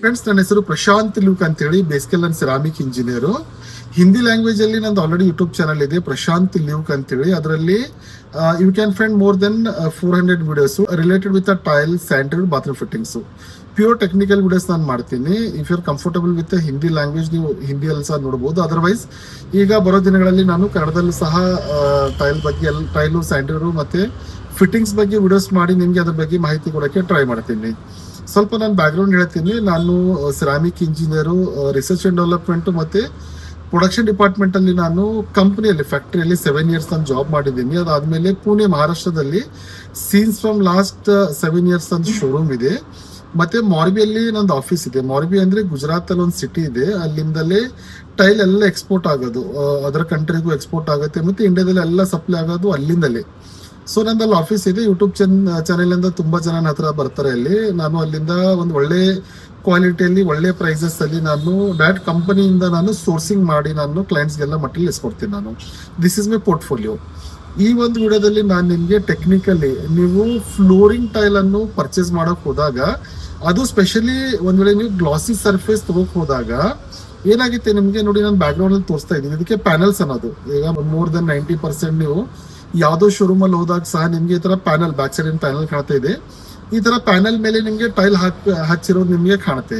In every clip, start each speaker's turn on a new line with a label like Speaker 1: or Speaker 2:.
Speaker 1: Friends, ನನ್ನ ಹೆಸರು Prashant luke ಅಂತೇಳಿ. ಬೇಸಿಕಲ್ ನಾನು ಸೆರಾಮಿಕ್ ಇಂಜಿನಿಯರು. ಹಿಂದಿ ಲ್ಯಾಂಗ್ವೇಜ್ ಅಲ್ಲಿ ನಂದು ಆಲ್ರೆಡಿ ಯೂಟ್ಯೂಬ್ ಚಾನಲ್ ಇದೆ, ಪ್ರಶಾಂತ್ ಲ್ಯೂಕ್ ಅಂತೇಳಿ. ಅದರಲ್ಲಿ you can find more than 400 videos related with tile, sandal, bathroom fittings. Pure technical videos ನಾನು ಮಾಡ್ತೀನಿ. If you are comfortable with Hindi language, ನೀವು ಹಿಂದಿಯಲ್ಲಿ ಸಹ ನೋಡಬಹುದು. ಅದರ್ವೈಸ್ ಈಗ ಬರೋ ದಿನಗಳಲ್ಲಿ ನಾನು ಕನ್ನಡದಲ್ಲೂ ಸಹ ಟೈಲ್ ಬಗ್ಗೆ, ಟೈಲು, ಸ್ಯಾಂಡಲ್ ಮತ್ತೆ ಫಿಟ್ಟಿಂಗ್ಸ್ ಬಗ್ಗೆ ವಿಡಿಯೋಸ್ ಮಾಡಿ ನಿಮಗೆ ಅದ್ರ ಬಗ್ಗೆ ಮಾಹಿತಿ ಕೊಡೋಕ್ಕೆ ಟ್ರೈ ಮಾಡ್ತೀನಿ. ಸ್ವಲ್ಪ ನಾನು ಬ್ಯಾಕ್ಗ್ರೌಂಡ್ ಹೇಳ್ತೀನಿ. ನಾನು ceramic engineer, research and development ಮತ್ತೆ ಪ್ರೊಡಕ್ಷನ್ ಡಿಪಾರ್ಟ್ಮೆಂಟ್ ಅಲ್ಲಿ ನಾನು ಕಂಪನಿಯಲ್ಲಿ ಫ್ಯಾಕ್ಟರಿಯಲ್ಲಿ 7 ಇಯರ್ಸ್ ನಾನು ಜಾಬ್ ಮಾಡಿದ್ದೀನಿ. ಅದಾದ್ಮೇಲೆ ಪುಣೆ ಮಹಾರಾಷ್ಟ್ರದಲ್ಲಿ ಸೀನ್ಸ್ ಫ್ರಮ್ ಲಾಸ್ಟ್ 7 ಇಯರ್ಸ್ ಅಂತ ಶೋರೂಮ್ ಇದೆ. ಮತ್ತೆ ಮಾರ್ಬಿಯಲ್ಲಿ ನಂದು ಆಫೀಸ್ ಇದೆ. ಮಾರ್ಬಿ ಅಂದ್ರೆ ಗುಜರಾತ್ ಅಲ್ಲಿ ಒಂದು ಸಿಟಿ ಇದೆ. ಅಲ್ಲಿಂದಲೇ ಟೈಲ್ ಎಲ್ಲ ಎಕ್ಸ್ಪೋರ್ಟ್ ಆಗೋದು, ಅದರ್ ಕಂಟ್ರಿಗೂ ಎಕ್ಸ್ಪೋರ್ಟ್ ಆಗುತ್ತೆ, ಮತ್ತೆ ಇಂಡಿಯಾದಲ್ಲಿ ಎಲ್ಲ ಸಪ್ಲೈ ಆಗೋದು ಅಲ್ಲಿಂದಲೇ. ಸೊ ನಂದಲ್ಲಿ ಆಫೀಸ್ ಇದೆ. ಯೂಟ್ಯೂಬ್ ಚಾನೆಲ್ ಇಂದ ತುಂಬಾ ಜನ ನನ್ನ ಹತ್ರ ಬರ್ತಾರೆ. ಅಲ್ಲಿ ನಾನು ಅಲ್ಲಿಂದ ಒಂದು ಒಳ್ಳೆ ಕ್ವಾಲಿಟಿಯಲ್ಲಿ, ಒಳ್ಳೆ ಪ್ರೈಸಸ್ ಅಲ್ಲಿ ನಾನು ಡೈರೆಕ್ಟ್ ಕಂಪನಿಯಿಂದ ನಾನು ಸೋರ್ಸಿಂಗ್ ಮಾಡಿ ನಾನು ಕ್ಲೈಂಟ್ಸ್ಗೆಲ್ಲ ಮಟೀರಿಯಲ್ ಇಸ್ಕೊಡ್ತೀನಿ. ನಾನು ದಿಸ್ ಇಸ್ ಮೈ ಪೋರ್ಟ್ಫೋಲಿಯೋ. ಈ ಒಂದು ವಿಡಿಯೋದಲ್ಲಿ ನಾನು ನಿಮಗೆ ಟೆಕ್ನಿಕಲಿ ನೀವು ಫ್ಲೋರಿಂಗ್ ಟೈಲ್ ಅನ್ನು ಪರ್ಚೇಸ್ ಮಾಡಕ್ ಹೋದಾಗ, ಅದು ಸ್ಪೆಷಲಿ ಒಂದ್ ವೇಳೆ ನೀವು ಗ್ಲಾಸಿ ಸರ್ಫೇಸ್ ತಗೋಕ್ ಹೋದಾಗ ಏನಾಗುತ್ತೆ ನಿಮ್ಗೆ, ನೋಡಿ ನಾನು ಬ್ಯಾಕ್ ಗ್ರೌಂಡ್ ಅಲ್ಲಿ ತೋರಿಸ್ತಾ ಇದ್ದೀನಿ. ಇದಕ್ಕೆ ಪ್ಯಾನಲ್ಸ್ ಅನ್ನೋದು ಈಗ ಮೋರ್ ದೆನ್ 90% ನೀವು ಯಾವುದೋ ಶೋರೂಮ್ ಅಲ್ಲಿ ಹೋದಾಗ ಸಹ ನಿಮ್ಗೆ ಈ ತರ ಪ್ಯಾನಲ್, ಬ್ಯಾಕ್ ಸೈಡ್ ಪ್ಯಾನಲ್ ಕಾಣ್ತಾ ಇದೆ. ಈ ತರ ಪ್ಯಾನಲ್ ಮೇಲೆ ನಿಮ್ಗೆ ಟೈಲ್ ಹಚ್ಚಿರೋದು ನಿಮ್ಗೆ ಕಾಣುತ್ತೆ.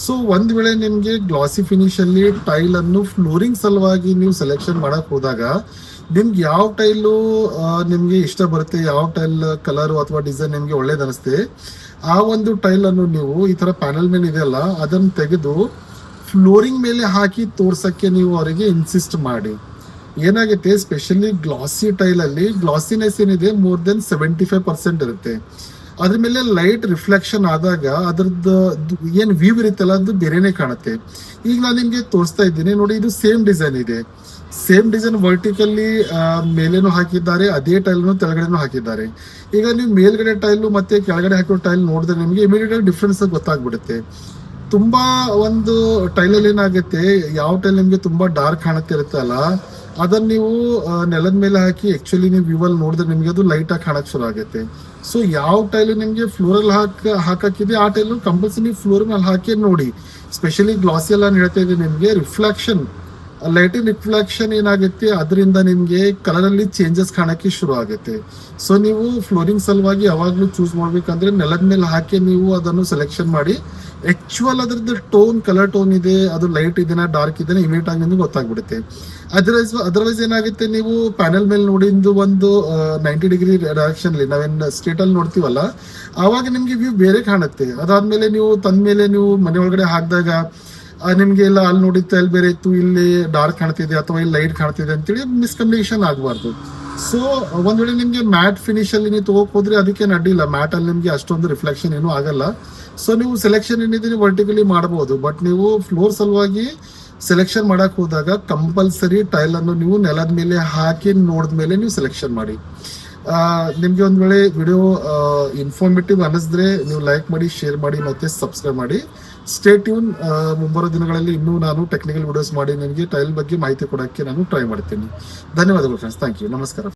Speaker 1: ಸೊ ಒಂದ್ ವೇಳೆ ನಿಮ್ಗೆ ಗ್ಲಾಸಿ ಫಿನಿಶ್ ಅಲ್ಲಿ ಟೈಲ್ ಅನ್ನು ಫ್ಲೋರಿಂಗ್ ಸಲುವಾಗಿ ನೀವು ಸೆಲೆಕ್ಷನ್ ಮಾಡಕ್ ಹೋದಾಗ, ನಿಮ್ಗೆ ಯಾವ ಟೈಲು ನಿಮ್ಗೆ ಇಷ್ಟ ಬರುತ್ತೆ, ಯಾವ ಟೈಲ್ ಕಲರ್ ಅಥವಾ ಡಿಸೈನ್ ನಿಮ್ಗೆ ಒಳ್ಳೇದು ಅನಿಸುತ್ತೆ, ಆ ಒಂದು ಟೈಲ್ ಅನ್ನು ನೀವು ಈ ತರ ಪ್ಯಾನಲ್ ಮೇಲೆ ಇದೆಯಲ್ಲ ಅದನ್ನು ತೆಗೆದು ಫ್ಲೋರಿಂಗ್ ಮೇಲೆ ಹಾಕಿ ತೋರ್ಸಕ್ಕೆ ನೀವು ಅವರಿಗೆ ಇನ್ಸಿಸ್ಟ್ ಮಾಡಿ. ಏನಾಗುತ್ತೆ, ಸ್ಪೆಷಲಿ ಗ್ಲಾಸಿ ಟೈಲ್ ಅಲ್ಲಿ ಗ್ಲಾಸಿನೆಸ್ ಏನಿದೆ ಮೋರ್ ದೆನ್ 75% ಇರುತ್ತೆ. ಅದ್ರ ಮೇಲೆ ಲೈಟ್ ರಿಫ್ಲೆಕ್ಷನ್ ಆದಾಗ ಅದ್ರದ್ದು ಏನ್ ವ್ಯೂ ಇರುತ್ತಲ್ಲ ಅದು ಬೇರೆನೆ ಕಾಣುತ್ತೆ. ಈಗ ನಾನು ನಿಮ್ಗೆ ತೋರಿಸ್ತಾ ಇದ್ದೀನಿ ನೋಡಿ, ಇದು ಸೇಮ್ ಡಿಸೈನ್ ಇದೆ. ಸೇಮ್ ಡಿಸೈನ್ ವರ್ಟಿಕಲ್ಲಿ ಮೇಲೇನು ಹಾಕಿದ್ದಾರೆ, ಅದೇ ಟೈಲ್ನು ಕೆಳಗಡೆನೂ ಹಾಕಿದ್ದಾರೆ. ಈಗ ನೀವು ಮೇಲ್ಗಡೆ ಟೈಲು ಮತ್ತೆ ಕೆಳಗಡೆ ಹಾಕಿರೋ ಟೈಲ್ ನೋಡಿದ್ರೆ ನಿಮ್ಗೆ ಇಮಿಡಿಯೇಟ್ ಆಗಿ ಡಿಫ್ರೆನ್ಸ್ ಗೊತ್ತಾಗ್ಬಿಡುತ್ತೆ. ತುಂಬಾ ಒಂದು ಟೈಲಲ್ಲಿ ಏನಾಗುತ್ತೆ, ಯಾವ ಟೈಲ್ ನಿಮ್ಗೆ ತುಂಬಾ ಡಾರ್ಕ್ ಕಾಣುತ್ತಿರುತ್ತೆ ಅಲ್ಲ, ಅದನ್ನ ನೀವು ನೆಲದ ಮೇಲೆ ಹಾಕಿ ಆಕ್ಚುಲಿ ನೀವು ವ್ಯೂ ಅಲ್ಲಿ ನೋಡಿದ್ರೆ ನಿಮ್ಗೆ ಅದು ಲೈಟ್ ಆಗಿ ಕಾಣಕ್ ಶುರು ಆಗುತ್ತೆ. ಸೊ ಯಾವ ಟೈಲು ನಿಮ್ಗೆ ಫ್ಲೋರ್ ಹಾಕಿದೆ ಆ ಟೈಲು ಕಂಪಲ್ಸರಿ ಫ್ಲೋರ್ ಮೇಲೆ ಹಾಕಿ ನೋಡಿ. ಸ್ಪೆಷಲಿ ಗ್ಲಾಸಿ ಎಲ್ಲ ಹೇಳ್ತಾ ಇದೆ, ನಿಮ್ಗೆ ರಿಫ್ಲೆಕ್ಷನ್, ಲೈಟಿಂಗ್ ರಿಫ್ಲೆಕ್ಷನ್ ಏನಾಗುತ್ತೆ, ಅದರಿಂದ ನಿಮ್ಗೆ ಕಲರ್ ಅಲ್ಲಿ ಚೇಂಜಸ್ ಕಾಣಕ್ಕೆ ಶುರು ಆಗುತ್ತೆ. ಸೊ ನೀವು ಫ್ಲೋರಿಂಗ್ ಸಲುವಾಗಿ ಯಾವಾಗ್ಲೂ ಚೂಸ್ ಮಾಡ್ಬೇಕಂದ್ರೆ ನೆಲದ ಮೇಲೆ ಹಾಕಿ ನೀವು ಅದನ್ನು ಸೆಲೆಕ್ಷನ್ ಮಾಡಿ. ಆಕ್ಚುಯಲ್ ಅದ್ರದ್ದು ಟೋನ್, ಕಲರ್ ಟೋನ್ ಇದೆ, ಅದು ಲೈಟ್ ಇದೆನಾ ಡಾರ್ಕ್ ಇದೆನಾ ಇಮಿಡಿಯೇಟ್ ಆಗಿ ನಿಮ್ಗೆ ಗೊತ್ತಾಗ್ಬಿಡುತ್ತೆ. ಅದರ್ವೈಸ್ ಏನಾಗುತ್ತೆ, ನೀವು ಪ್ಯಾನಲ್ ಮೇಲೆ ನೋಡಿದ್ದು ಒಂದು 90 ಡಿಗ್ರಿ ಡೈರೆಕ್ಷನ್ ಅಲ್ಲಿ ನಾವೇನ್ ಸ್ಟ್ರೇಟ್ ಅಲ್ಲಿ ನೋಡ್ತೀವಲ್ಲ, ಆವಾಗ ನಿಮ್ಗೆ ವ್ಯೂ ಬೇರೆ ಕಾಣುತ್ತೆ. ಅದಾದ್ಮೇಲೆ ನೀವು ತಂದ್ಮೇಲೆ ನೀವು ಮನೆ ಒಳಗಡೆ ಹಾಕಿದಾಗ ನಿಮ್ಗೆ ಎಲ್ಲ ಅಲ್ಲಿ ನೋಡಿದ್ದು ಅಲ್ಲಿ ಬೇರೆ ಇತ್ತು, ಇಲ್ಲಿ ಡಾರ್ಕ್ ಕಾಣ್ತಿದೆ ಅಥವಾ ಇಲ್ಲಿ ಲೈಟ್ ಕಾಣ್ತಿದೆ ಅಂತೇಳಿ ಮಿಸ್ಕಮ್ಯುನಿಕೇಶನ್ ಆಗಬಾರ್ದು. ಸೊ ಒಂದ್ ವೇಳೆ ನಿಮ್ಗೆ ಮ್ಯಾಟ್ ಫಿನಿಶ್ ಅಲ್ಲಿ ನೀವು ತಗೋಕ್ ಹೋದ್ರೆ ಅದಕ್ಕೆ ಅಡ್ಡಿಲ್ಲ, ಮ್ಯಾಟ್ ಅಲ್ಲಿ ನಿಮ್ಗೆ ಅಷ್ಟೊಂದು ರಿಫ್ಲೆಕ್ಷನ್ ಏನೂ ಆಗಲ್ಲ. ಸೊ ನೀವು ಸೆಲೆಕ್ಷನ್ ಏನಿದೆ ನೀವು ವರ್ಟಿಕಲಿ ಮಾಡಬಹುದು. ಬಟ್ ನೀವು ಫ್ಲೋರ್ ಸಲುವಾಗಿ ಸೆಲೆಕ್ಷನ್ ಮಾಡಕ್ ಹೋದಾಗ ಕಂಪಲ್ಸರಿ ಟೈಲ್ ಅನ್ನು ನೀವು ನೆಲದ ಮೇಲೆ ಹಾಕಿ ನೋಡಿದ್ಮೇಲೆ ನೀವು ಸೆಲೆಕ್ಷನ್ ಮಾಡಿ. ನಿಮ್ಗೆ ಒಂದ್ ವೇಳೆ ವಿಡಿಯೋ ಇನ್ಫಾರ್ಮೇಟಿವ್ ಅನ್ನಿಸಿದ್ರೆ ನೀವು ಲೈಕ್ ಮಾಡಿ, ಶೇರ್ ಮಾಡಿ ಮತ್ತೆ ಸಬ್ಸ್ಕ್ರೈಬ್ ಮಾಡಿ. Stay tune. ಮುಂಬರೋ ದಿನಗಳಲ್ಲಿ ಇನ್ನೂ ನಾನು ಟೆಕ್ನಿಕಲ್ ವಿಡಿಯೋಸ್ ಮಾಡಿ ನಿಮಗೆ ಟೈಲ್ ಬಗ್ಗೆ ಮಾಹಿತಿ ಕೊಡೋಕ್ಕೆ ನಾನು ಟ್ರೈ ಮಾಡ್ತೀನಿ. ಧನ್ಯವಾದಗಳು ಫ್ರೆಂಡ್ಸ್. Thank you. ನಮಸ್ಕಾರ.